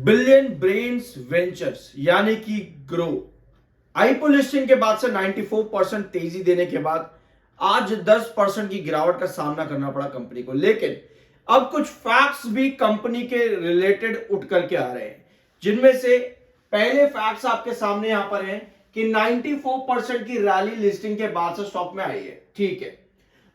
Billion brains ventures यानी कि grow IPO listing के बाद से 94% तेजी देने के बाद आज 10% की गिरावट का सामना करना पड़ा कंपनी को। लेकिन अब कुछ फैक्ट्स भी कंपनी के रिलेटेड उठ करके आ रहे हैं, जिनमें से पहले फैक्ट्स आपके सामने यहां पर हैं कि 94% की रैली लिस्टिंग के बाद से स्टॉक में आई है। ठीक है,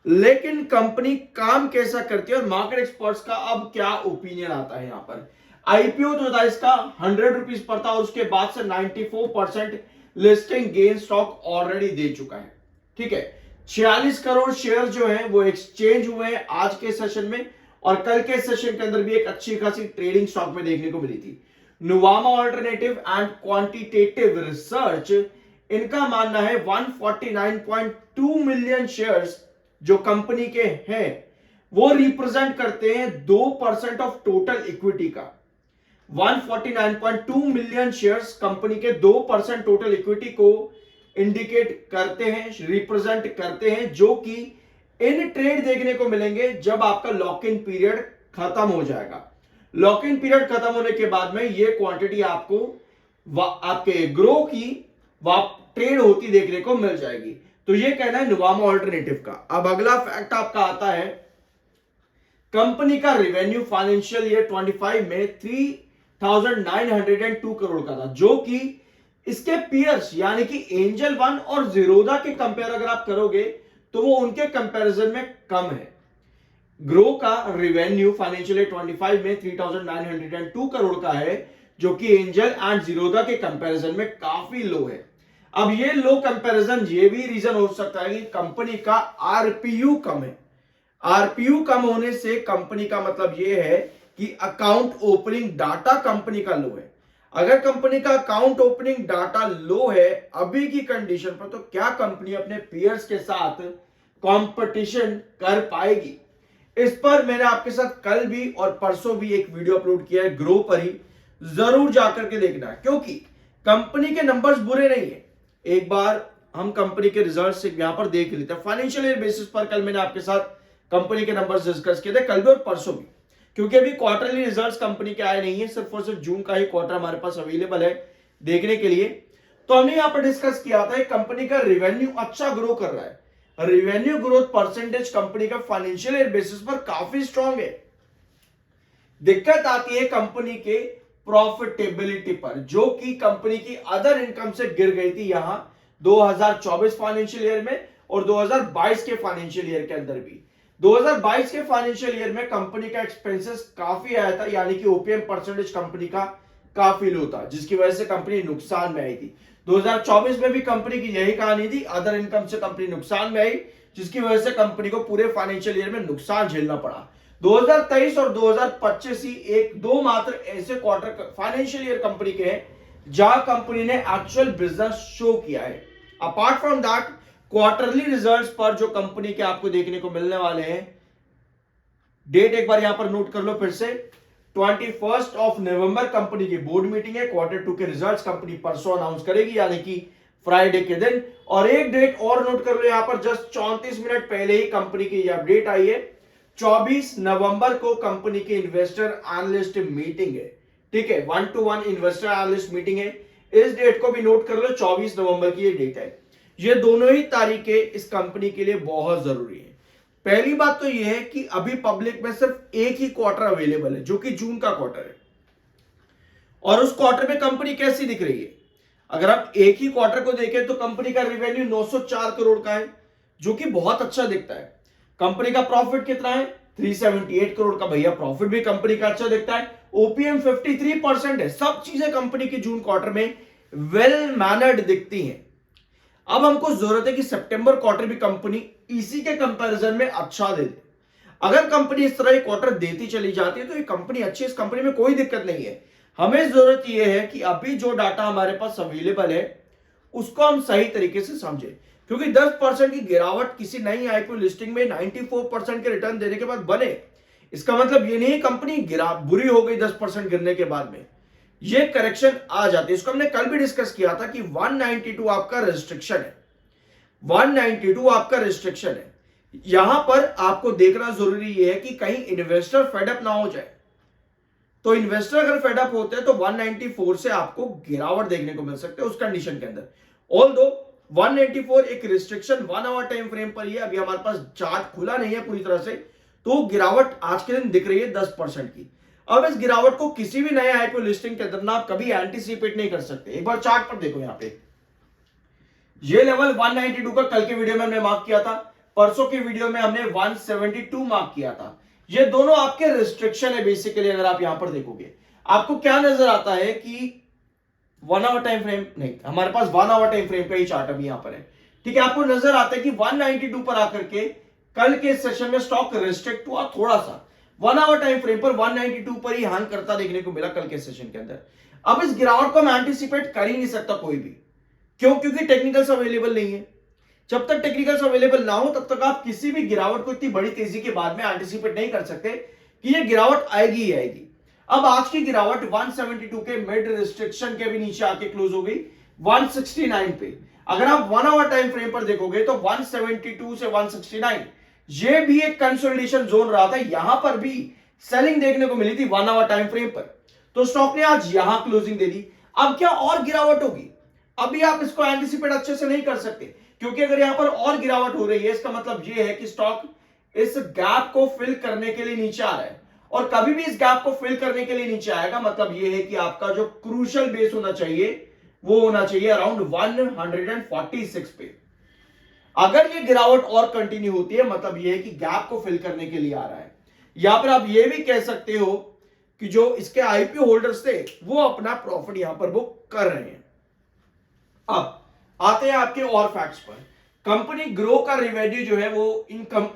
लेकिन कंपनी काम कैसा करती है और मार्केट एक्सपर्ट्स का अब क्या ओपिनियन आता है। यहां पर आईपीओ जो था इसका 100 रुपीज पर था और उसके बाद से 94% लिस्टिंग गेन स्टॉक ऑलरेडी दे चुका है। ठीक है, 46 करोड़ शेयर जो है वो एक्सचेंज हुए हैं आज के सेशन में, और कल के सेशन के अंदर भी एक अच्छी खासी ट्रेडिंग स्टॉक में देखने को मिली थी। Nuvama alternative and quantitative research, इनका मानना है 149.2 मिलियन शेयर्स जो कंपनी के हैं वो रिप्रेजेंट करते हैं 2% ऑफ टोटल इक्विटी का। 149.2 मिलियन शेयर्स कंपनी के 2% टोटल इक्विटी को इंडिकेट करते हैं, रिप्रेजेंट करते हैं, जो कि इन ट्रेड देखने को मिलेंगे जब आपका लॉक इन पीरियड खत्म हो जाएगा। लॉक इन पीरियड खत्म होने के बाद में ये क्वांटिटी आपको आपके ग्रो की ट्रेड होती देखने को मिल जाएगी। तो ये कहना है नुवामा ऑल्टरनेटिव का। अब अगला फैक्ट आपका आता है, कंपनी का रेवेन्यू फाइनेंशियल ईयर 25 में 3,902 करोड़ का था, जो कि इसके पीयर्स यानी कि एंजल वन और जीरोधा के कंपेयर अगर आप करोगे तो वो उनके कंपैरिजन में कम है। ग्रो का रेवेन्यू फाइनेंशियल ईयर 25 में 3,902 करोड़ का है, जो कि एंजल एंड जीरोधा के कंपैरिजन में काफी लो है। अब ये लो कंपैरिजन ये भी रीजन हो सकता है कि कंपनी का आरपीयू कम है। आरपीयू कम होने से कंपनी का मतलब यह है कि अकाउंट ओपनिंग डाटा कंपनी का लो है। अगर कंपनी का अकाउंट ओपनिंग डाटा लो है अभी की कंडीशन पर, तो क्या कंपनी अपने पीयर्स के साथ कंपटीशन कर पाएगी? इस पर मैंने आपके साथ कल भी और परसों भी एक वीडियो अपलोड किया है, ग्रो पर ही, जरूर जाकर के देखना, क्योंकि कंपनी के नंबर्स बुरे नहीं है। एक बार हम कंपनी के रिजल्ट से यहां पर देख लेते हैं फाइनेंशियल ईयर बेसिस पर। कल मैंने आपके साथ कंपनी के नंबर्स डिस्कस किए थे, कल भी और परसों भी, क्योंकि अभी क्वार्टरली रिजल्ट्स कंपनी के आए नहीं है, सिर्फ और सिर्फ जून का ही क्वार्टर हमारे पास अवेलेबल है देखने के लिए। तो हमने यहां पर डिस्कस किया था कंपनी का रेवेन्यू अच्छा ग्रो कर रहा है। रेवेन्यू ग्रोथ परसेंटेज कंपनी का फाइनेंशियल ईयर बेसिस पर काफी स्ट्रांग है। दिक्कत आती है कंपनी के प्रॉफिटेबिलिटी पर, जो कि कंपनी की अदर इनकम से गिर गई थी यहां 2024 फाइनेंशियल ईयर में और 2022 के फाइनेंशियल ईयर के अंदर भी। 2022 के फाइनेंशियल ईयर में कंपनी का एक्सपेंसेस काफी आया था, यानी कि ओपीएम परसेंटेज कंपनी का काफी लो था, जिसकी वजह से कंपनी नुकसान में आई थी। 2024 में भी कंपनी की यही कहानी थी, अदर इनकम से कंपनी नुकसान में आई, जिसकी वजह से कंपनी को पूरे फाइनेंशियल ईयर में नुकसान झेलना पड़ा। 2023 और 2025 ही एक दो मात्र ऐसे क्वार्टर फाइनेंशियल ईयर कंपनी के हैं जहां कंपनी ने एक्चुअल बिजनेस शो किया है। Apart from that, quarterly results पर जो कंपनी के आपको देखने को मिलने वाले हैं, डेट एक बार यहां पर नोट कर लो फिर से, 21 ऑफ नवंबर कंपनी की बोर्ड मीटिंग है। Q2 के रिजल्ट्स कंपनी परसों अनाउंस करेगी, यानी कि फ्राइडे के दिन। और एक डेट और नोट कर लो यहां पर, जस्ट 34 मिनट पहले ही कंपनी की यह अपडेट आई है, 24 नवंबर को कंपनी की इन्वेस्टर एनालिस्ट मीटिंग है। ठीक है, 1-to-1 इन्वेस्टर एनालिस्ट मीटिंग है। इस डेट को भी नोट कर लो, 24 नवंबर की ये डेट है। ये दोनों ही तारीखें इस कंपनी के लिए बहुत जरूरी है। पहली बात तो यह है कि अभी पब्लिक में सिर्फ एक ही क्वार्टर अवेलेबल है, जो कि जून का क्वार्टर है, और उस क्वार्टर में कंपनी कैसी दिख रही है। अगर आप एक ही क्वार्टर को देखें तो कंपनी का रेवेन्यू 904 करोड़ का है, जो कि बहुत अच्छा दिखता है। कंपनी का प्रॉफिट कितना है? 378 करोड़ का। भैया प्रॉफिट भी कंपनी का अच्छा दिखता है। ओपीएम 53% है। सब चीजें कंपनी की जून क्वार्टर में वेल मैनर्ड दिखती हैं। अब हमको जरूरत है कि सितंबर क्वार्टर भी कंपनी इसी के कंपैरिजन में अच्छा दे दे। अगर कंपनी इस तरह क्वार्टर देती चली जाती है तो ये कंपनी अच्छी है, इस कंपनी में कोई दिक्कत नहीं है। हमें जरूरत यह है कि अभी जो डाटा हमारे पास अवेलेबल है उसको हम सही तरीके से समझें, क्योंकि 10% की गिरावट किसी नई आईपीओ लिस्टिंग में 94% के रिटर्न देने के बाद बने, इसका मतलब ये नहीं कंपनी बुरी हो गई 10% गिरने के बाद में। ये करेक्शन आ जाती है। इसको हमने कल भी डिस्कस किया था कि 192 आपका रेस्ट्रिक्शन है, 192 आपका रेस्ट्रिक्शन है। यहां पर आपको देखना जरूरी है कि कहीं इन्वेस्टर फेडअप ना हो जाए। तो इन्वेस्टर अगर फेडअप होते हैं तो 194 से आपको गिरावट देखने को मिल सकते है उस कंडीशन के अंदर। ऑल्दो 194 एक रिस्ट्रिक्शन 1 आवर टाइम फ्रेम पर ही है, अभी हमारे पास चार्ट खुला नहीं है पूरी तरह से, तो गिरावट आज के दिन दिख रही है 10% की। अब इस गिरावट को किसी भी नए आईपीओ लिस्टिंग के अंदर ना आप कभी एंटीसिपेट नहीं कर सकते। एक बार चार्ट पर देखो, यहां पे ये लेवल 192 का कल के वीडियो में हमने मार्क किया था, परसों के वीडियो में हमने 172 मार्क किया था। ये दोनों आपके रिस्ट्रिक्शन है बेसिकली। अगर आप यहां पर देखोगे आपको क्या नजर आता है कि 1 आवर टाइम फ्रेम नहीं, हमारे पास 1 आवर टाइम फ्रेम का ही चार्ट अभी यहां पर है, ठीक है। आपको नजर आता है कि 192 पर आकर के कल के सेशन में स्टॉक रिस्ट्रिक्ट हुआ थोड़ा सा, 1 आवर टाइम फ्रेम पर 192 पर ही हैंग करता देखने को मिला कल के सेशन के अंदर। अब इस गिरावट को हम एंटीसिपेट कर ही नहीं सकता कोई भी, क्यों? क्योंकि टेक्निकल्स अवेलेबल नहीं है। जब तक टेक्निकल्स अवेलेबल ना हो तब तक आप किसी भी गिरावट को इतनी बड़ी तेजी के बाद में एंटीसिपेट नहीं कर सकते कि ये गिरावट आएगी ही आएगी। अब आज की गिरावट 172 के मिड रिस्ट्रिक्शन के भी नीचे आके क्लोज हो गई 169 पे। अगर आप 1 आवर टाइम फ्रेम पर देखोगे तो 172 से 169 ये भी एक कंसोलिडेशन जोन रहा था, यहां पर भी सेलिंग देखने को मिली थी 1 आवर टाइम फ्रेम पर, तो स्टॉक ने आज यहां क्लोजिंग दे दी। अब क्या और गिरावट होगी? अभी आप इसको एंटिसिपेट अच्छे से नहीं कर सकते, क्योंकि अगर यहां पर और गिरावट हो रही है इसका मतलब यह है कि स्टॉक इस गैप को फिल करने के लिए नीचे आ रहा है, और कभी भी इस गैप को फिल करने के लिए नीचे आएगा मतलब यह है कि आपका जो क्रूशियल बेस होना चाहिए वो होना चाहिए अराउंड 146 पे। अगर ये गिरावट और कंटिन्यू होती है मतलब यह है कि गैप को फिल करने के लिए आ रहा है। यहां पर आप ये भी कह सकते हो कि जो इसके आईपीओ होल्डर्स थे वो अपना प्रॉफिट यहां पर बुक कर रहे हैं। अब आते हैं आपके और फैक्ट्स पर। कंपनी ग्रो का रेवेन्यू जो है वो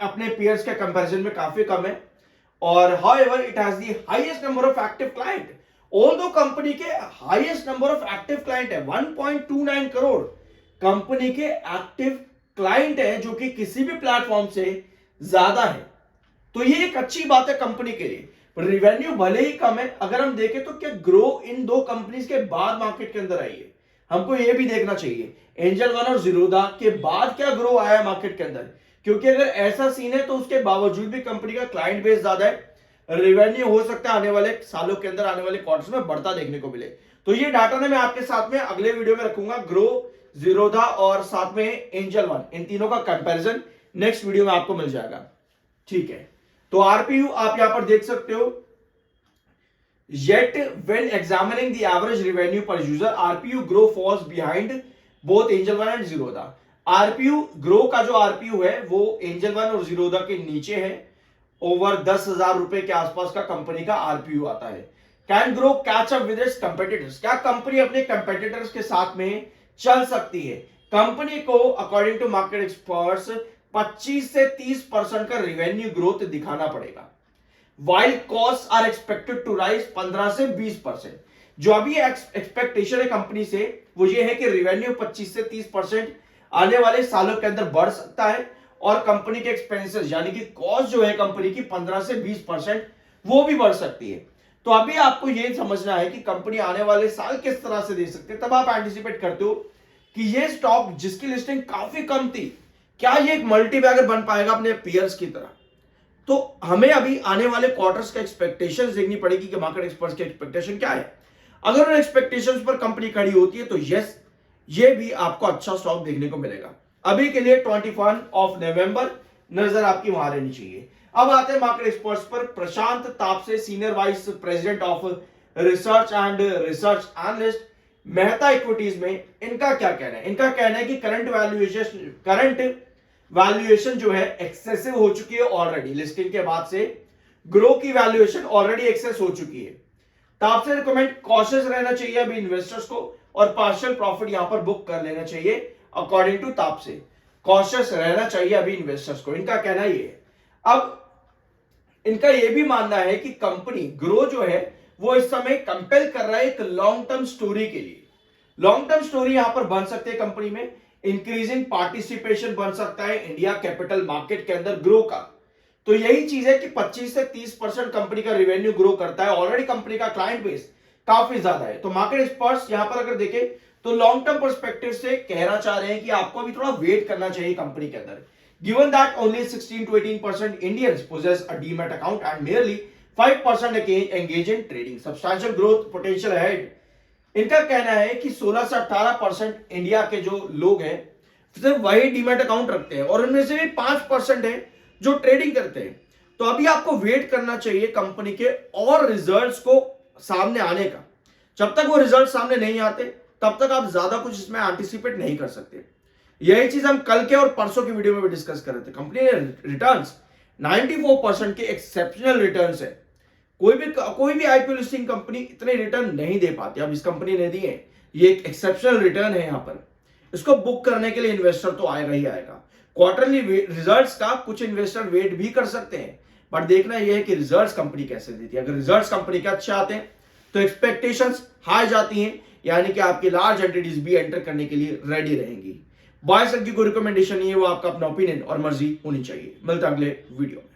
अपने पीयर्स के कंपैरिजन में काफी कम है, और however it has the highest number of active client. Although company के highest number of active client है 1.29 करोड़ कंपनी के एक्टिव क्लाइंट है, जो कि किसी भी प्लेटफॉर्म से ज्यादा है। तो ये एक अच्छी बात है कंपनी के लिए। रिवेन्यू भले ही कम है, अगर हम देखें तो क्या ग्रो इन दो कंपनीज के बाद मार्केट के अंदर आई है, हमको ये भी देखना चाहिए। एंजल वन और जीरोधा के बाद क्या ग्रो आया मार्केट के अंदर, क्योंकि अगर ऐसा सीन है तो उसके बावजूद भी कंपनी का क्लाइंट बेस ज्यादा है, रेवेन्यू हो सकता है आने वाले सालों के अंदर, आने वाले क्वार्टर्स में बढ़ता देखने को मिले। तो ये डाटा ने मैं आपके साथ में अगले वीडियो में रखूंगा, ग्रो, जीरोधा और साथ में एंजल वन, इन तीनों का कंपैरिजन नेक्स्ट वीडियो में आपको मिल जाएगा, ठीक है। तो आरपीयू आप यहां पर देख सकते हो, yet when examining the average revenue per user RPU grow falls behind both Angel One and Zerodha। RPU grow का जो RPU है वो एंजल वन और जीरोधा के नीचे है, ओवर 10,000 रुपए के आसपास का कंपनी का RPU आता है। Can grow catch up with its competitors, क्या कंपनी अपने कंपेटिटर्स के साथ में चल सकती है? कंपनी को अकॉर्डिंग टू मार्केट एक्सपर्ट्स 25 से 30% का रेवेन्यू ग्रोथ दिखाना पड़ेगा, while costs are expected to rise 15 से 20%। जो अभी एक्सपेक्टेशन है कंपनी से वो ये है कि रेवेन्यू 25 से 30% आने वाले सालों के अंदर बढ़ सकता है, और कंपनी के एक्सपेंसेस यानी कि कॉस्ट जो है कंपनी की 15 से 20% वो भी बढ़ सकती है। तो अभी आपको ये समझना है कि कंपनी आने वाले साल किस तरह से दे सकते हैं, तब आप एंटिसिपेट करते हो कि ये स्टॉक जिसकी लिस्टिंग काफी कम थी, क्या ये एक मल्टीबैगर बन पाएगा अपने पीयर्स की तरह? तो हमें अभी आने वाले क्वार्टर्स के एक्सपेक्टेशंस देखनी पड़ेगी कि मार्केट एक्सपर्ट्स के एक्सपेक्टेशन क्या है। अगर उन एक्सपेक्टेशंस पर कंपनी खड़ी होती है तो यस, ये भी आपको अच्छा स्टॉक देखने को मिलेगा। अभी के लिए 21 ऑफ नवंबर नजर आपकी वहां रहनी चाहिए। अब आते हैं मार्केट एक्सपर्ट्स पर। Prashant Tapse, senior vice president of research and research analyst Mehta equities में, इनका क्या कहना है? इनका कहना है कि करंट वैल्यूएशन जो है एक्सेसिव हो चुकी है ऑलरेडी, लिस्टिंग के बाद से ग्रो की वैल्यूएशन ऑलरेडी एक्सेस हो चुकी है। तापसे रिकमेंड कॉशियस रहना चाहिए अभी इन्वेस्टर्स को, और पार्शियल प्रॉफिट यहां पर बुक कर लेना चाहिए। अकॉर्डिंग टू तापसे कॉशियस रहना चाहिए अभी इन्वेस्टर्स को, इनका कहना ये है। अब इनका यह भी मानना है कि कंपनी ग्रो जो है वो इस समय कंपेल कर रहा है एक लॉन्ग टर्म स्टोरी के लिए। लॉन्ग टर्म स्टोरी यहां पर बन सकती है कंपनी में, इंक्रीजिंग पार्टिसिपेशन बन सकता है इंडिया कैपिटल मार्केट के अंदर ग्रो का। तो यही चीज है कि 25 से 30% कंपनी का रेवेन्यू ग्रो करता है, ऑलरेडी कंपनी का क्लाइंट बेस काफी ज्यादा है। तो मार्केट एक्सपर्ट्स यहां पर अगर देखें तो लॉन्ग टर्म पर्सपेक्टिव से कहना चाह रहे हैं कि आपको अभी थोड़ा वेट करना चाहिए कंपनी के अंदर, given that only 16 to 18% Indians possess a demat account and merely 5% engage in trading, substantial growth potential ahead. इनका कहना है कि 16 से 18% इंडिया के जो लोग हैं सिर्फ वही डीमैट अकाउंट रखते हैं और उनमें से भी 5% है जो ट्रेडिंग करते हैं। तो अभी आपको वेट करना चाहिए कंपनी के और रिजल्ट्स को सामने आने का। जब तक वो रिजल्ट सामने नहीं आते तब तक आप ज्यादा कुछ इसमें एंटिसिपेट नहीं कर सकते। यही चीज हम कल के और परसों की वीडियो में भी डिस्कस कर रहे थे। कंपनी ने रिटर्न्स 94% के एक्सेप्शनल रिटर्न्स है। कोई भी आईपीओ लिस्टिंग कंपनी इतने रिटर्न नहीं दे पाती। अब इस कंपनी ने दिए, ये एक एक्सेप्शनल रिटर्न है। यहां पर इसको बुक करने के लिए इन्वेस्टर तो आएगा ही आएगा। क्वार्टरली रिजल्ट्स का कुछ इन्वेस्टर वेट भी कर सकते हैं, बट देखना यह है कि रिजल्ट्स कंपनी कैसे देती है। अगर रिजल्ट्स कंपनी के अच्छे आते हैं तो एक्सपेक्टेशंस हाई जाती हैं, यानी कि आपकी लार्ज एंटिटीज भी एंटर करने के लिए रेडी रहेंगी। बाय सेल की कोई रिकमेंडेशन नहीं है, वो आपका अपना ओपिनियन और मर्जी होनी चाहिए। मिलता है अगले वीडियो।